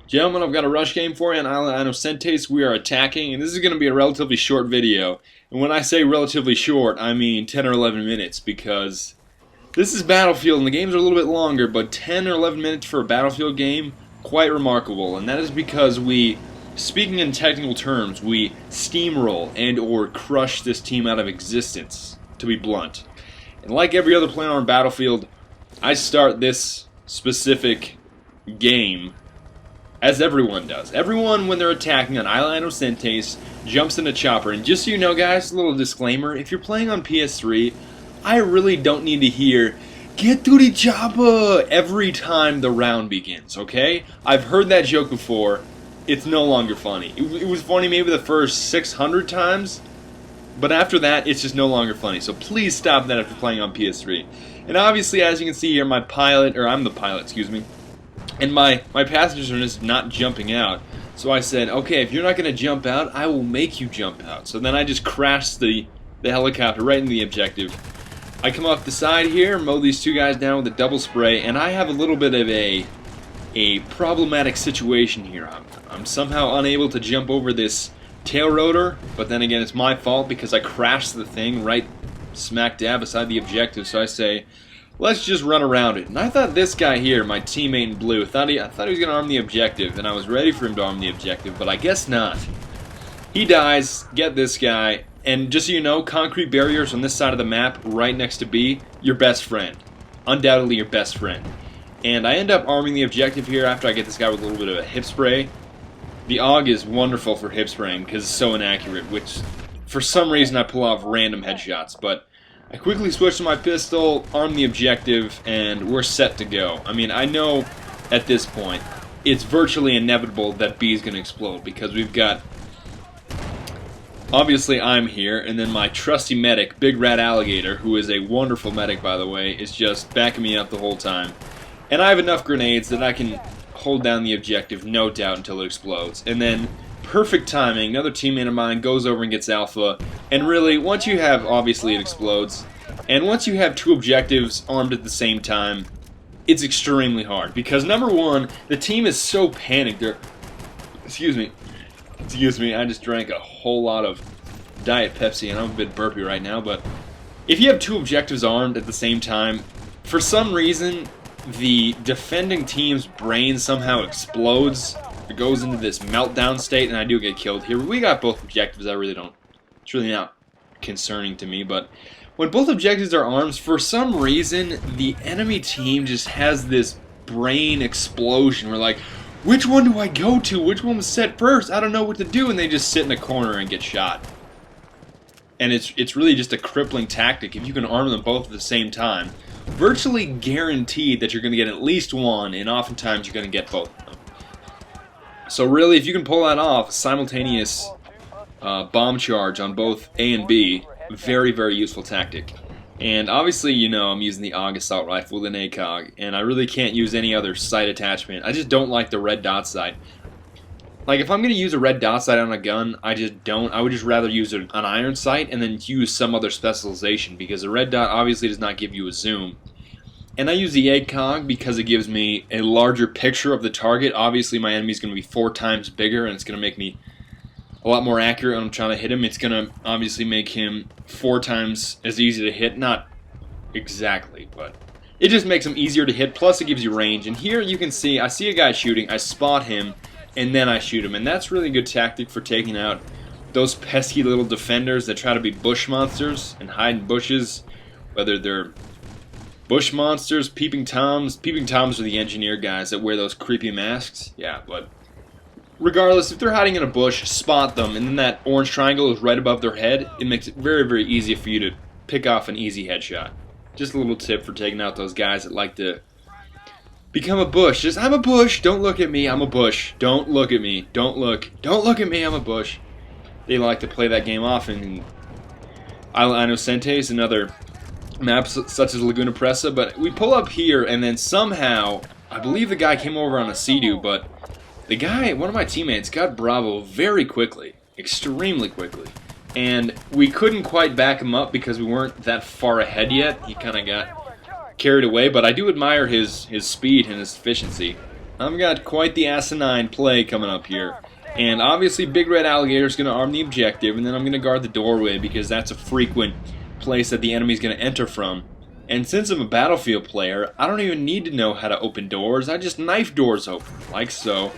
Gentlemen, I've got a rush game for you on Isla Inocentes. We are attacking, and this is going to be a relatively short video. And when I say relatively short, I mean 10 or 11 minutes, because this is Battlefield, and the games are a little bit longer, but 10 or 11 minutes for a Battlefield game, quite remarkable. And that is because we, speaking in technical terms, we steamroll and or crush this team out of existence, to be blunt. And like every other player on Battlefield, I start this specific game as everyone does. Everyone, when they're attacking on Isla Inocentes, jumps in a chopper. And just so you know, guys, a little disclaimer, if you're playing on PS3, I really don't need to hear, "Get to the chopper," every time the round begins, okay? I've heard that joke before. It's no longer funny. It was funny maybe the first 600 times, but after that, it's just no longer funny. So please stop that if you're playing on PS3. And obviously, as you can see here, my pilot, or I'm the pilot, excuse me, and my passengers are just not jumping out. So I said, okay, if you're not going to jump out, I will make you jump out. So then I just crashed the helicopter right into the objective. I come off the side here, mow these two guys down with a double spray, and I have a little bit of a problematic situation here. I'm somehow unable to jump over this tail rotor, but then again, it's my fault because I crashed the thing right smack dab beside the objective. So I say, let's just run around it. And I thought this guy here, my teammate in blue, I thought he was going to arm the objective, and I was ready for him to arm the objective, but I guess not. He dies, get this guy, and just so you know, concrete barriers on this side of the map, right next to B, your best friend. Undoubtedly your best friend. And I end up arming the objective here after I get this guy with a little bit of a hip spray. The AUG is wonderful for hip spraying because it's so inaccurate, which for some reason I pull off random headshots, but I quickly switch to my pistol, arm the objective, and we're set to go. I mean, I know at this point it's virtually inevitable that B is going to explode because we've got, obviously I'm here, and then my trusty medic, Big Rat Alligator, who is a wonderful medic by the way, is just backing me up the whole time. And I have enough grenades that I can hold down the objective, no doubt, until it explodes. And then, perfect timing, another teammate of mine goes over and gets Alpha, and really, once you have, obviously it explodes, and once you have two objectives armed at the same time, it's extremely hard, because number one, the team is so panicked, excuse me, I just drank a whole lot of Diet Pepsi, and I'm a bit burpy right now, but if you have two objectives armed at the same time, for some reason, the defending team's brain somehow explodes. It goes into this meltdown state, and I do get killed here. We got both objectives. I really don't. It's really not concerning to me, but when both objectives are armed, for some reason, the enemy team just has this brain explosion. We're like, which one do I go to? Which one was set first? I don't know what to do, and they just sit in a corner and get shot. And it's really just a crippling tactic if you can arm them both at the same time. Virtually guaranteed that you're going to get at least one, and oftentimes you're going to get both of them. So really, if you can pull that off, simultaneous bomb charge on both A and B, very, very useful tactic. And obviously, you know, I'm using the AUG assault rifle with an ACOG, and I really can't use any other sight attachment. I just don't like the red dot sight. Like, if I'm going to use a red dot sight on a gun, I just don't. I would just rather use an iron sight and then use some other specialization, because a red dot obviously does not give you a zoom. And I use the ACOG because it gives me a larger picture of the target. Obviously, my enemy's going to be 4 times bigger, and it's going to make me a lot more accurate when I'm trying to hit him. It's going to obviously make him 4 times as easy to hit. Not exactly, but it just makes him easier to hit, plus it gives you range. And here you can see, I see a guy shooting, I spot him, and then I shoot him. And that's really a good tactic for taking out those pesky little defenders that try to be bush monsters and hide in bushes, whether they're bush monsters, peeping toms. Peeping toms are the engineer guys that wear those creepy masks. Yeah, but regardless, if they're hiding in a bush, spot them, and then that orange triangle is right above their head, it makes it very, very easy for you to pick off an easy headshot. Just a little tip for taking out those guys that like to become a bush. Just, I'm a bush, don't look at me, I'm a bush. Don't look at me, don't look at me, I'm a bush. They like to play that game often in Isla Inocentes and other maps such as Laguna Presa, but we pull up here, and then somehow, I believe the guy came over on a Sea-Doo, but the guy, one of my teammates, got Bravo very quickly, extremely quickly, and we couldn't quite back him up because we weren't that far ahead yet. He kind of got carried away, but I do admire his speed and his efficiency. I've got quite the asinine play coming up here. And obviously Big Red Alligator is going to arm the objective, and then I'm going to guard the doorway because that's a frequent place that the enemy's going to enter from. And since I'm a Battlefield player, I don't even need to know how to open doors. I just knife doors open, like so.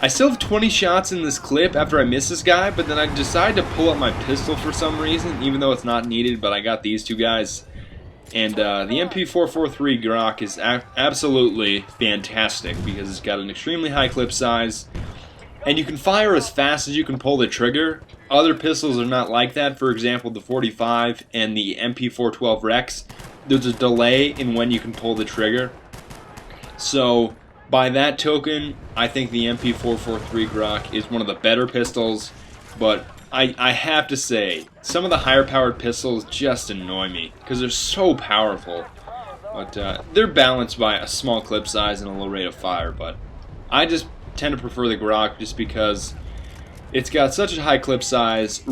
I still have 20 shots in this clip after I miss this guy, but then I decide to pull up my pistol for some reason, even though it's not needed, but I got these two guys. And the MP443 Glock is absolutely fantastic because it's got an extremely high clip size, and you can fire as fast as you can pull the trigger. Other pistols are not like that. For example, the 45 and the MP412 Rex, there's a delay in when you can pull the trigger. So by that token, I think the MP443 Glock is one of the better pistols, but I have to say, some of the higher powered pistols just annoy me because they're so powerful. But they're balanced by a small clip size and a low rate of fire. But I just tend to prefer the Glock just because it's got such a high clip size.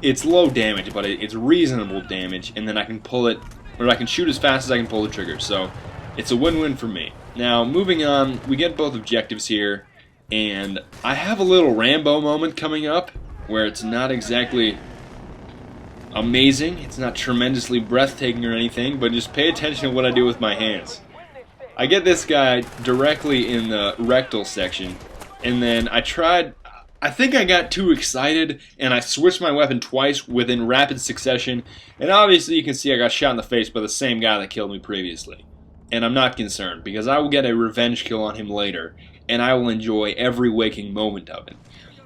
It's low damage, but it's reasonable damage, and then I can pull it, or I can shoot as fast as I can pull the trigger. So it's a win-win for me. Now, moving on, we get both objectives here, and I have a little Rambo moment coming up where it's not exactly amazing, it's not tremendously breathtaking or anything, but just pay attention to what I do with my hands. I get this guy directly in the rectal section, and then I think I got too excited, and I switched my weapon twice within rapid succession, and obviously you can see I got shot in the face by the same guy that killed me previously. And I'm not concerned, because I will get a revenge kill on him later, and I will enjoy every waking moment of it.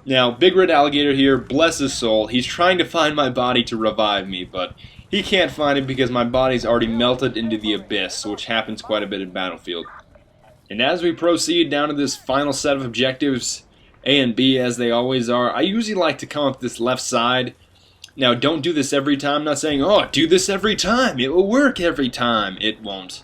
Now, Big Red Alligator here, bless his soul, he's trying to find my body to revive me, but he can't find it because my body's already melted into the abyss, which happens quite a bit in Battlefield. And as we proceed down to this final set of objectives, A and B as they always are, I usually like to come up this left side. Now, don't do this every time. I'm not saying, oh, do this every time. It will work every time. It won't.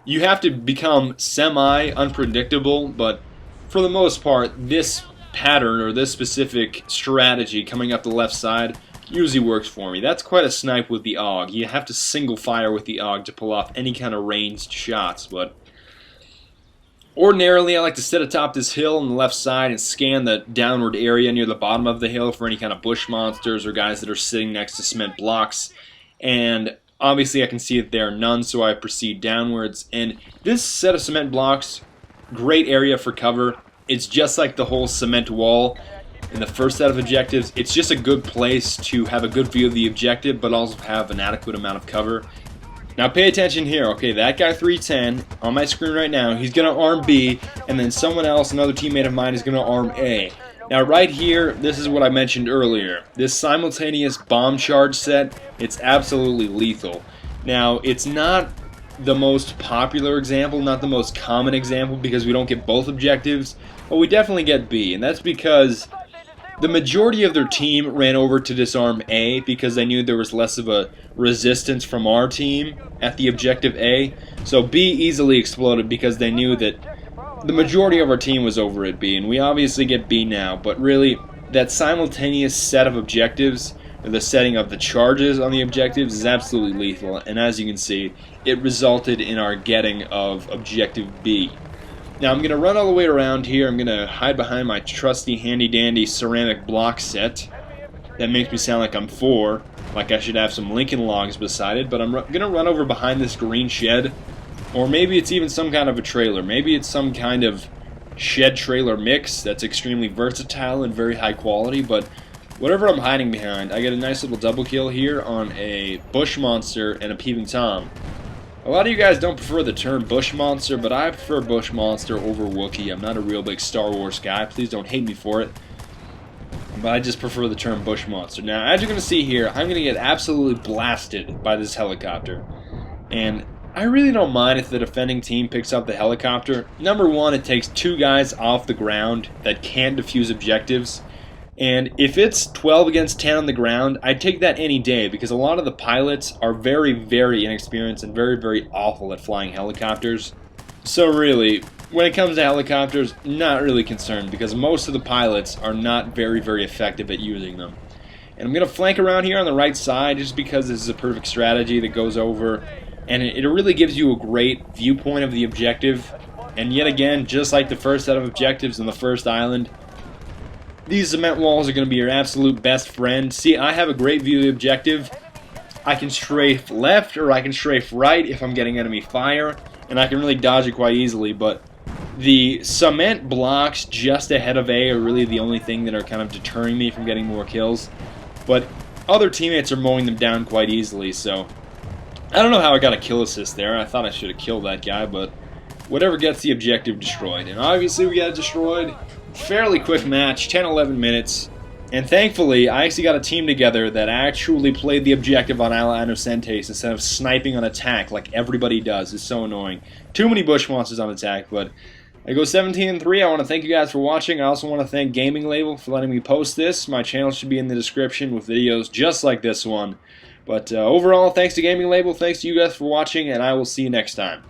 You have to become semi-unpredictable, but for the most part, this pattern or this specific strategy coming up the left side usually works for me. That's quite a snipe with the AUG. You have to single fire with the AUG to pull off any kind of ranged shots, but ordinarily I like to sit atop this hill on the left side and scan the downward area near the bottom of the hill for any kind of bush monsters or guys that are sitting next to cement blocks, and obviously I can see that there are none, so I proceed downwards. And this set of cement blocks, great area for cover. It's just like the whole cement wall in the first set of objectives. It's just a good place to have a good view of the objective, but also have an adequate amount of cover. Now pay attention here. Okay, that guy 310 on my screen right now, he's going to arm B, and then someone else, another teammate of mine, is going to arm A. Now right here, this is what I mentioned earlier. This simultaneous bomb charge set, it's absolutely lethal. Now, it's not the most popular example, not the most common example, because we don't get both objectives, but we definitely get B, and that's because the majority of their team ran over to disarm A because they knew there was less of a resistance from our team at the objective A. So B easily exploded because they knew that the majority of our team was over at B, and we obviously get B now, but really that simultaneous set of objectives, or the setting of the charges on the objectives, is absolutely lethal, and as you can see, it resulted in our getting of objective B. Now I'm going to run all the way around here. I'm going to hide behind my trusty handy-dandy ceramic block set. That makes me sound like I'm 4, like I should have some Lincoln Logs beside it, but I'm going to run over behind this green shed, or maybe it's even some kind of a trailer. Maybe it's some kind of shed trailer mix that's extremely versatile and very high quality, but whatever I'm hiding behind, I get a nice little double kill here on a bush monster and a peeping Tom. A lot of you guys don't prefer the term bush monster, but I prefer bush monster over Wookiee. I'm not a real big Star Wars guy. Please don't hate me for it. But I just prefer the term bush monster. Now, as you're going to see here, I'm going to get absolutely blasted by this helicopter. And I really don't mind if the defending team picks up the helicopter. Number one, it takes 2 guys off the ground that can defuse objectives. And if it's 12 against 10 on the ground, I'd take that any day because a lot of the pilots are very, very inexperienced and very, very awful at flying helicopters. So really, when it comes to helicopters, not really concerned because most of the pilots are not very, very effective at using them. And I'm going to flank around here on the right side just because this is a perfect strategy that goes over, and it really gives you a great viewpoint of the objective. And yet again, just like the first set of objectives on the first island, these cement walls are going to be your absolute best friend. See, I have a great view of the objective. I can strafe left or I can strafe right if I'm getting enemy fire, and I can really dodge it quite easily, but the cement blocks just ahead of A are really the only thing that are kind of deterring me from getting more kills. But other teammates are mowing them down quite easily, so I don't know how I got a kill assist there. I thought I should have killed that guy, but whatever gets the objective destroyed. And obviously we got it destroyed. Fairly quick match, 10-11 minutes. And thankfully, I actually got a team together that actually played the objective on Isla Inocentes instead of sniping on attack like everybody does. It's so annoying. Too many bush monsters on attack, but I go 17-3. I want to thank you guys for watching. I also want to thank GamingLabel for letting me post this. My channel should be in the description with videos just like this one. But overall, thanks to GamingLabel, thanks to you guys for watching, and I will see you next time.